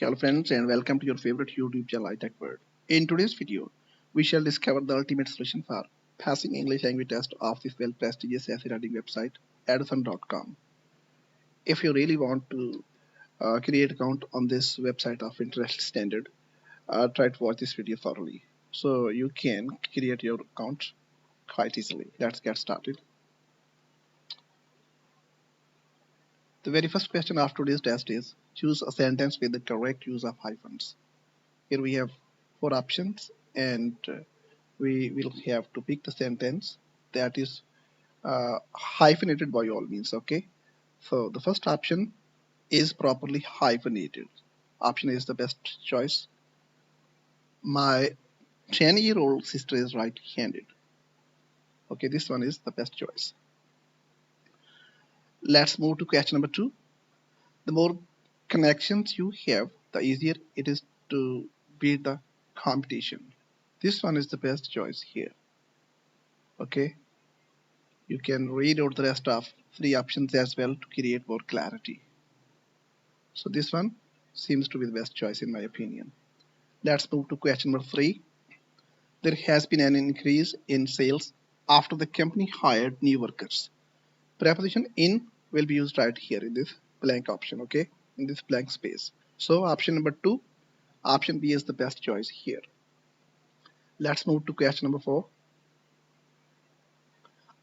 Hello friends and welcome to your favorite YouTube channel iTech World. In today's video, we shall discover the ultimate solution for passing English language test of this well prestigious essay writing website Edusson.com. If you really want to create account on this website of international standard, try to watch this video thoroughly so you can create your account quite easily. Let's get started. The very first question of today's test is choose a sentence with the correct use of hyphens. Here we have four options and we will have to pick the sentence that is hyphenated by all means. Okay, so the first option is properly hyphenated. Option A is the best choice. My 10-year-old sister is right-handed. Okay, this one is the best choice. Let's move to question number 2. The more connections you have, the easier it is to beat the competition. This one is the best choice here. Okay, you can read out the rest of three options as well to create more clarity. So this one seems to be the best choice in my opinion. Let's move to question number 3. There has been an increase in sales after the company hired new workers. Preposition in will be used right here in this blank option, okay, in this blank space. So option number 2, option B is the best choice here. Let's move to question number 4.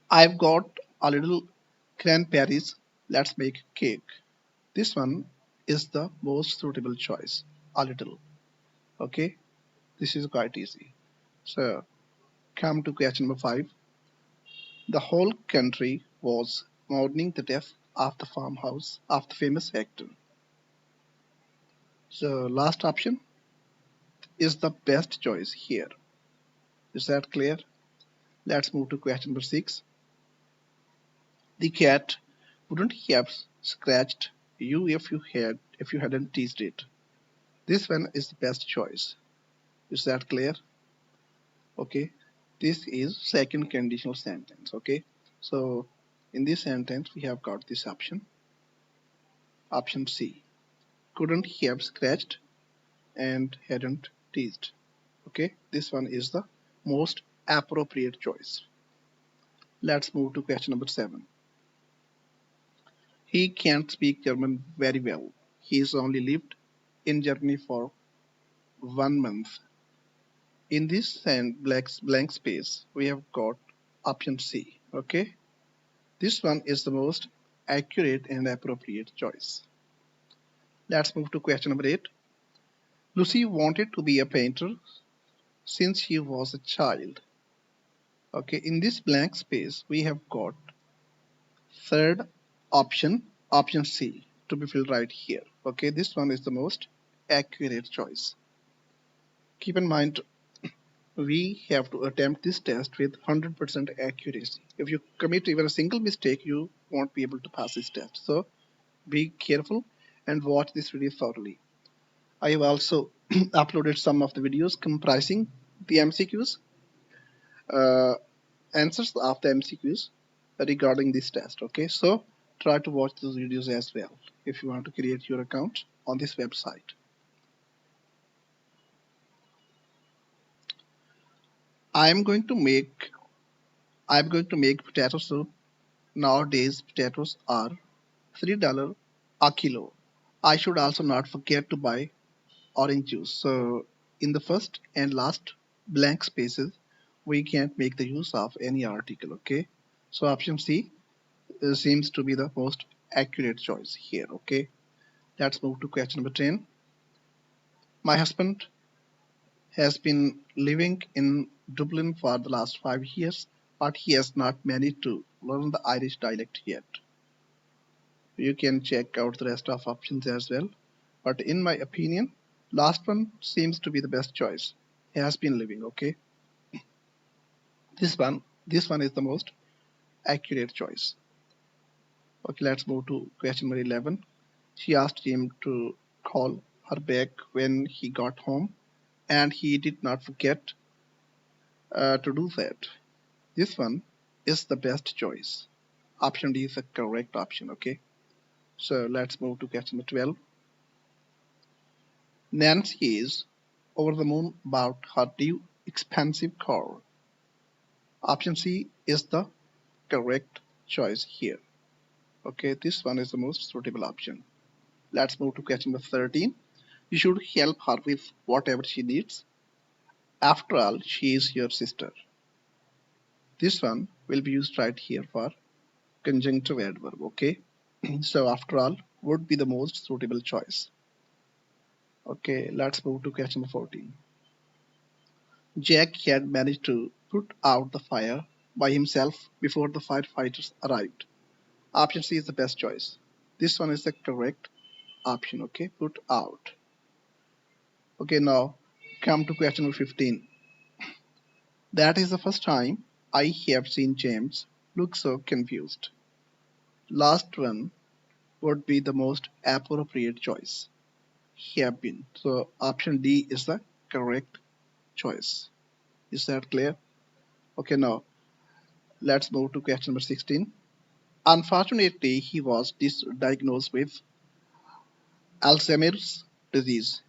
I've got a little cranberries. Let's make cake. This one is the most suitable choice. A little. Okay. This is quite easy. So come to question number 5. The whole country was mourning the death of the farmhouse of the famous actor. So last option is the best choice here. Is that clear? Let's move to question number 6. The cat wouldn't have scratched you if you hadn't teased it. This one is the best choice. Is that clear? Okay. This is second conditional sentence. Okay. So in this sentence we have got this option. Option C. Couldn't have scratched and hadn't teased. Okay. This one is the most appropriate choice. Let's move to question number 7. He can't speak German very well. He's only lived in Germany for 1 month. In this blank space, we have got option C. Okay, this one is the most accurate and appropriate choice. Let's move to question number 8. Lucy wanted to be a painter since she was a child. Okay, in this blank space, we have got third option, option C, to be filled right here. Okay, this one is the most accurate choice. Keep in mind, we have to attempt this test with 100% accuracy. If you commit even a single mistake, you won't be able to pass this test. So be careful and watch this video thoroughly. I have also uploaded some of the videos comprising the MCQs, uh, answers of the MCQs regarding this test. Okay, so try to watch those videos as well if you want to create your account on this website. I'm going to make potato soup. Nowadays, potatoes are $3 a kilo. I should also not forget to buy orange juice. So in the first and last blank spaces, we can't make the use of any article. Okay. So option C seems to be the most accurate choice here. Okay. Let's move to question number 10. My husband has been living in Dublin for the last 5 years, but he has not managed to learn the Irish dialect yet. You can check out the rest of options as well, but in my opinion, last one seems to be the best choice. He has been living. Okay, this one is the most accurate choice. Okay, let's move to question number 11. She asked him to call her back when he got home, and he did not forget to do that. This one is the best choice. Option D is the correct option. Okay, so let's move to question number 12. Nancy is over the moon about her new expensive car. Option C is the correct choice here. Okay, this one is the most suitable option. Let's move to question number 13. You should help her with whatever she needs. After all, she is your sister. This one will be used right here for conjunctive adverb, okay? So after all would be the most suitable choice. Okay, let's move to question number 14. Jack had managed to put out the fire by himself before the firefighters arrived. Option C is the best choice. This one is the correct option, okay? Put out. Okay, now come to question number 15. That is the first time I have seen James look so confused. Last one would be the most appropriate choice. Have been. So option D is the correct choice. Is that clear? Okay, now let's move to question number 16. Unfortunately, he was diagnosed with Alzheimer's disease.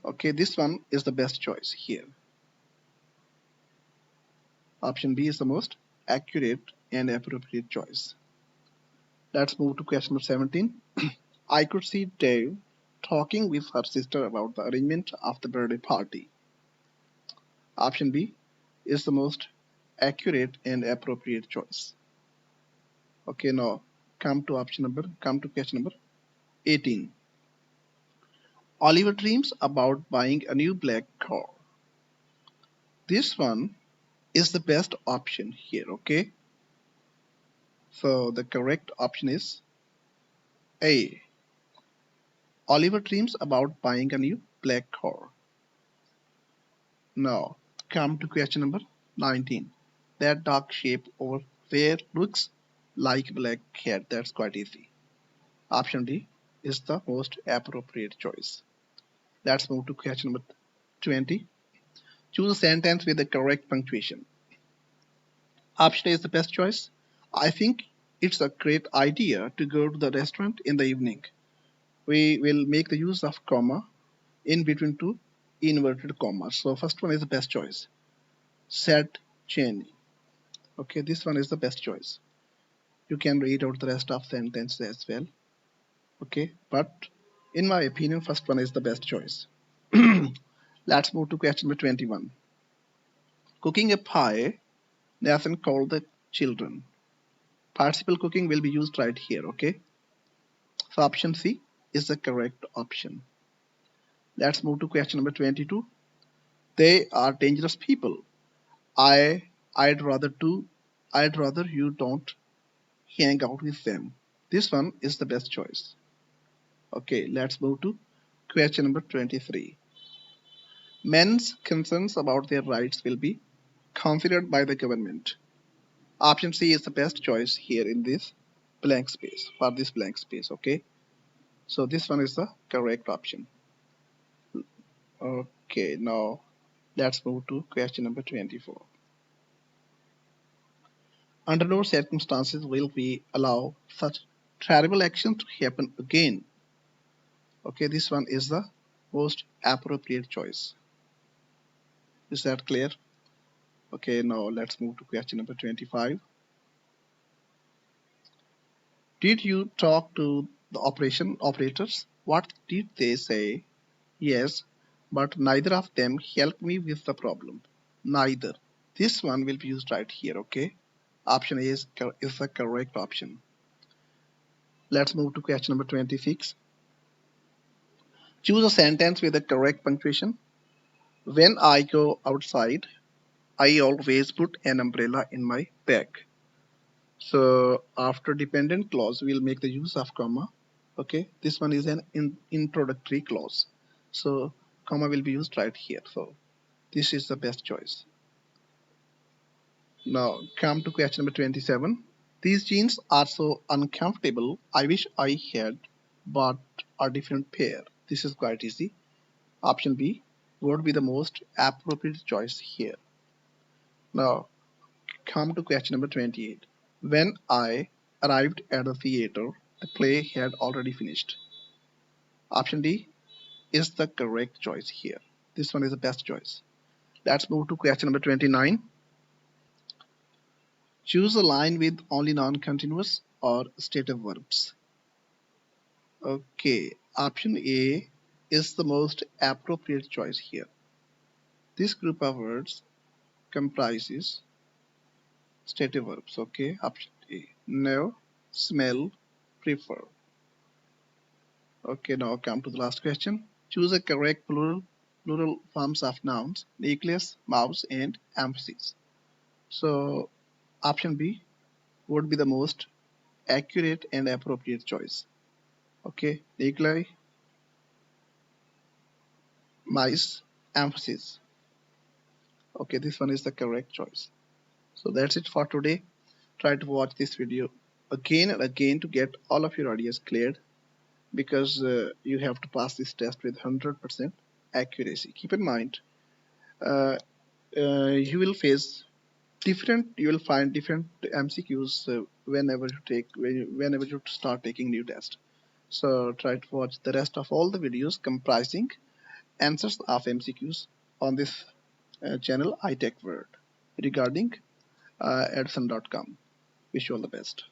Okay, this one is the best choice here. Option B is the most accurate and appropriate choice. Let's move to question number 17. I could see Dave talking with her sister about the arrangement of the birthday party. Option B is the most accurate and appropriate choice. Okay, now come to question number 18. Oliver dreams about buying a new black car. This one is the best option here, okay? So the correct option is A. Oliver dreams about buying a new black car. Now, come to question number 19. That dark shape over there looks like a black cat. That's quite easy. Option D is the most appropriate choice. Let's move to question number 20. Choose a sentence with the correct punctuation. Option A is the best choice. I think it's a great idea to go to the restaurant in the evening. We will make the use of comma in between two inverted commas. So first one is the best choice. Said Jenny. Okay, this one is the best choice. You can read out the rest of the sentence as well. Okay, but in my opinion, first one is the best choice. Let's move to question number 21. Cooking a pie, Nathan called the children. Participle cooking will be used right here, okay? So option C is the correct option. Let's move to question number 22. They are dangerous people. I I'd rather do I'd rather you don't hang out with them. This one is the best choice. Okay, let's move to question number 23. Men's concerns about their rights will be considered by the government. Option C is the best choice here in this blank space, for this blank space, okay? So this one is the correct option. Okay, now let's move to question number 24. Under no circumstances will we allow such terrible action to happen again. Okay, this one is the most appropriate choice. Is that clear? Okay, now let's move to question number 25. Did you talk to the operation operators? What did they say? Yes, but neither of them helped me with the problem. Neither. This one will be used right here, okay? Option A is the correct option. Let's move to question number 26. Choose a sentence with the correct punctuation. When I go outside, I always put an umbrella in my bag. So after dependent clause, we'll make the use of comma. Okay, this one is an introductory clause. So comma will be used right here. So this is the best choice. Now come to question number 27. These jeans are so uncomfortable. I wish I had bought a different pair. This is quite easy. Option B would be the most appropriate choice here. Now come to question number 28. When I arrived at the theater, the play had already finished. Option D is the correct choice here. This one is the best choice. Let's move to question number 29. Choose a line with only non-continuous or stative verbs. Okay, option A is the most appropriate choice here. This group of words comprises stative verbs. Okay, option A. Know, smell, prefer. Okay, now come to the last question. Choose a correct plural forms of nouns, nucleus, mouse, and emphasis. So option B would be the most accurate and appropriate choice. Okay, nuclei, mice, emphasis. Okay, this one is the correct choice. So that's it for today. Try to watch this video again and again to get all of your ideas cleared, because you have to pass this test with 100% accuracy. Keep in mind, uh, you will face you will find different MCQs whenever you start taking new test. So try to watch the rest of all the videos comprising answers of MCQs on this channel iTech World regarding Edusson.com. Wish you all the best.